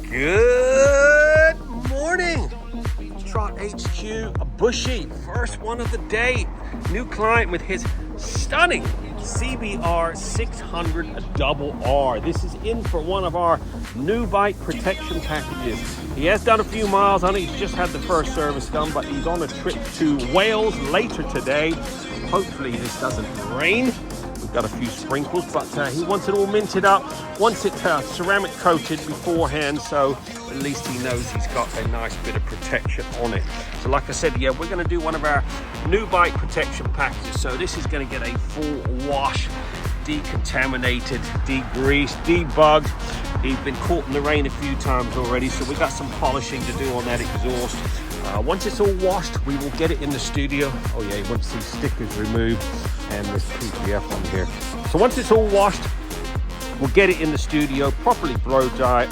Good morning, Trott HQ, a bushy, first one of the day. New client with his stunning CBR600RR. This is in for one of our new bike protection packages. He has done a few miles on it. He's just had the first service done, but he's on a trip to Wales later today. Hopefully this doesn't rain. We've got a few sprinkles, but he wants it all minted up, wants it ceramic coated beforehand, so at least he knows he's got a nice bit of protection on it. So like I said, yeah, we're going to do one of our new bike protection packages. So this is going to get a full wash, decontaminated, degreased, debugged. He's been caught in the rain a few times already, so we got some polishing to do on that exhaust. Once it's all washed, we will get it in the studio. Oh yeah, you want to see stickers removed and this PPF on here. So once it's all washed, we'll get it in the studio, properly blow dry it,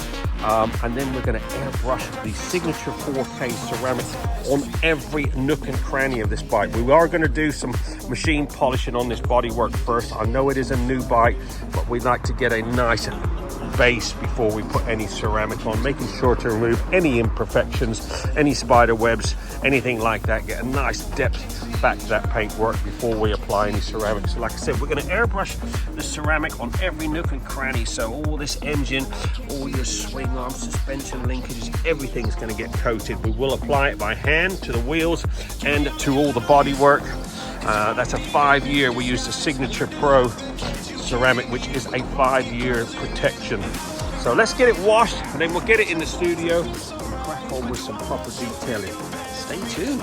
and then we're going to airbrush the signature 4K ceramic on every nook and cranny of this bike. We are going to do some machine polishing on this bodywork first. I know it is a new bike, but we'd like to get a nice base before we put any ceramic on, making sure to remove any imperfections, any spider webs, anything like that. Get a nice depth back to that paintwork before we apply any ceramics. So like I said, we're going to airbrush the ceramic on every nook and cranny. So all this engine, all your swing arm, suspension linkages, everything's going to get coated. We will apply it by hand to the wheels and to all the bodywork. That's a 5-year. We use the Signature Pro ceramic, which is a 5-year protection. So let's get it washed and then we'll get it in the studio and crack on with some proper detailing. Stay tuned.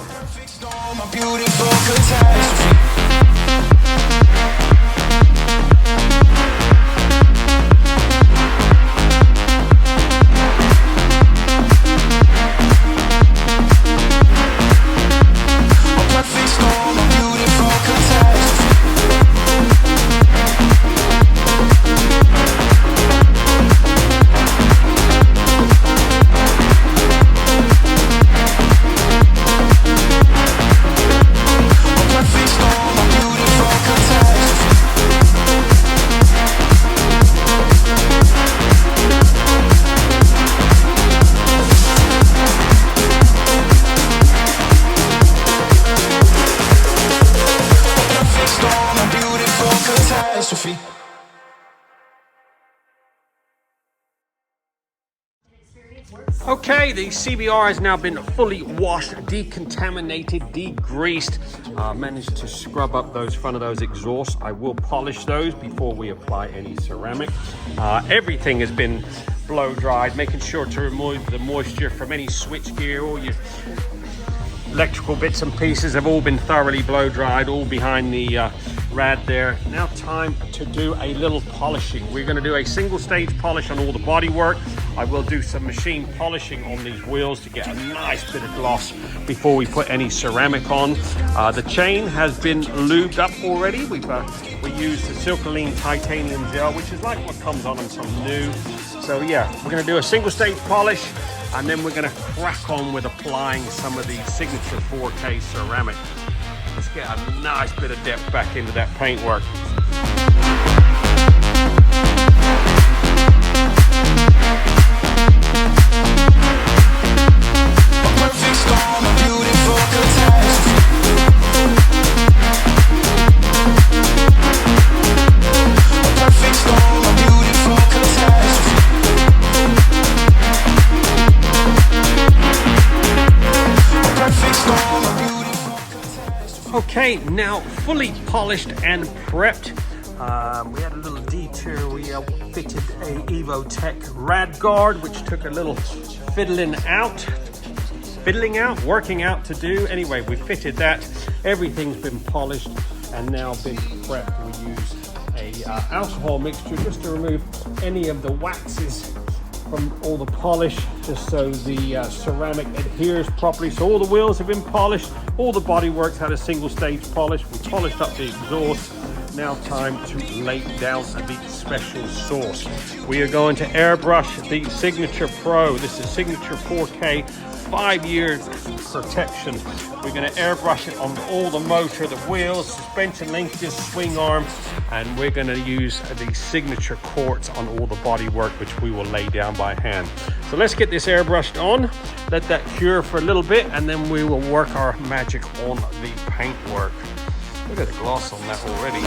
Okay, the CBR has now been fully washed, decontaminated, degreased. Managed to scrub up those front of those exhausts. I will polish those before we apply any ceramic. Everything has been blow dried, making sure to remove the moisture from any switch gear. All your electrical bits and pieces have all been thoroughly blow dried, all behind the rad there. Now time to do a little polishing. We're going to do a single stage polish on all the bodywork. I will do some machine polishing on these wheels to get a nice bit of gloss before we put any ceramic on. The chain has been lubed up already. We used the Silcoline titanium gel, which is like what comes on some new. So yeah, we're going to do a single stage polish and then we're going to crack on with applying some of the Signature 4K ceramic. Let's get a nice bit of depth back into that paintwork. Okay, now fully polished and prepped. We had a little detour. We fitted a EvoTech rad guard, which took a little working out to do. Anyway, we fitted that. Everything's been polished and now been prepped. We use a alcohol mixture just to remove any of the waxes from all the polish, just so the ceramic adheres properly. So all the wheels have been polished, all the bodywork's had a single stage polish. We polished up the exhaust. it's now time to lay down the special sauce. We are going to airbrush the Signature Pro. This is Signature 4K, 5-year protection. We're going to airbrush it on all the motor, the wheels, suspension linkages, swing arm, and we're going to use the Signature quartz on all the bodywork, which we will lay down by hand. So let's get this airbrushed on, let that cure for a little bit, and then we will work our magic on the paintwork. Look at the gloss on that already.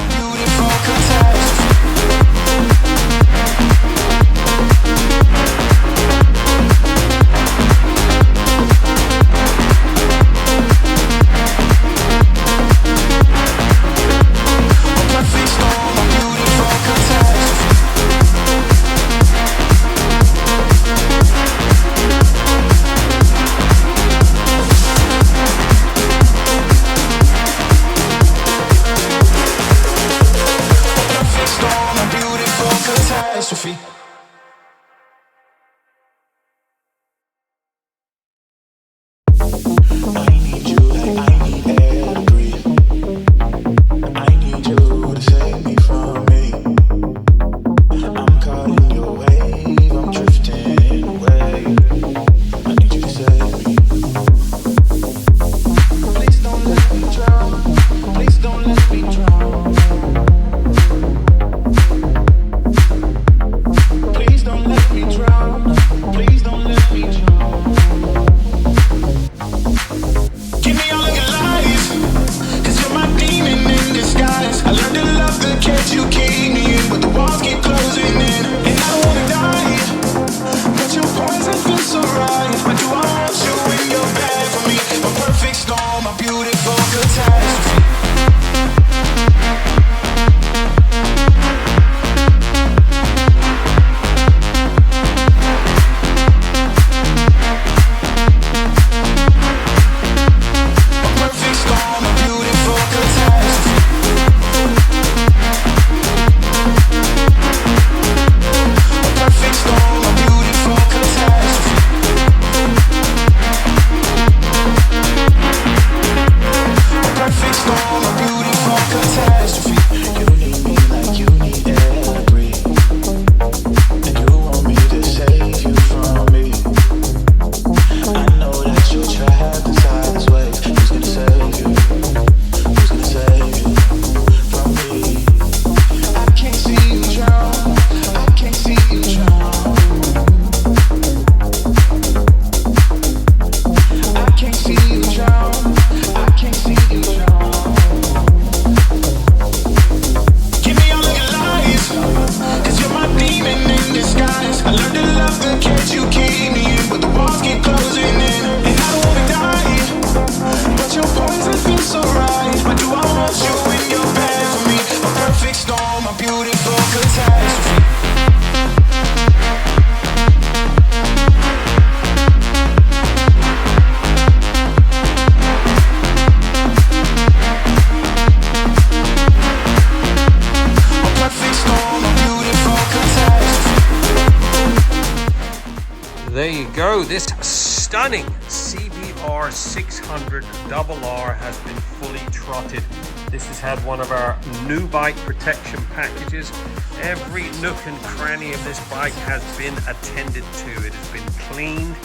There you go. This stunning CBR600RR has been fully trotted. This has had one of our new bike protection packages. Every nook and cranny of this bike has been attended to. It has been cleaned,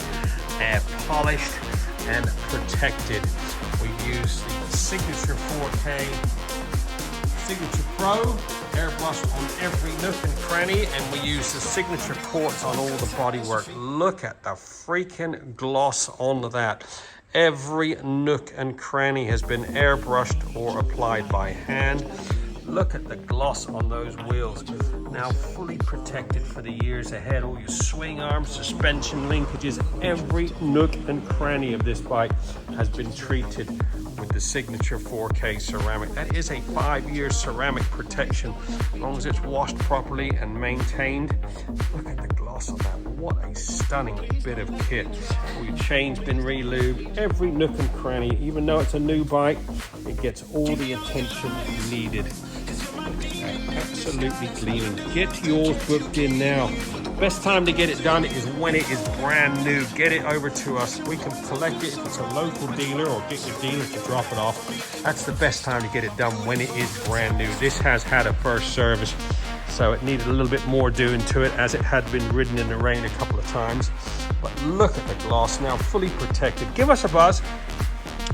polished and protected. We use the Signature 4K Signature Pro airbrush on every nook and cranny, and we use the Signature quartz on all the bodywork. Look at the freaking gloss on that. Every nook and cranny has been airbrushed or applied by hand. Look at the gloss on those wheels. Now fully protected for the years ahead. All your swing arms, suspension linkages, every nook and cranny of this bike has been treated with the Signature 4K ceramic. That is a 5-year ceramic protection, as long as it's washed properly and maintained. Look at the gloss on that. What a stunning bit of kit. All your chains been re-lubed, every nook and cranny. Even though it's a new bike, it gets all the attention needed. Absolutely gleaming. Get yours booked in now. Best time to get it done is when it is brand new. Get it over to us. We can collect it if it's a local dealer, or get your dealer to drop it off. That's the best time to get it done, when it is brand new. This has had a first service, so it needed a little bit more doing to it, as it had been ridden in the rain a couple of times. But look at the gloss now, fully protected. Give us a buzz.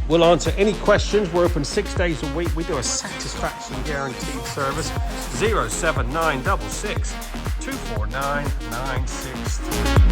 We'll answer any questions. We're open 6 days a week. We do a satisfaction guaranteed service. 07966 249 963.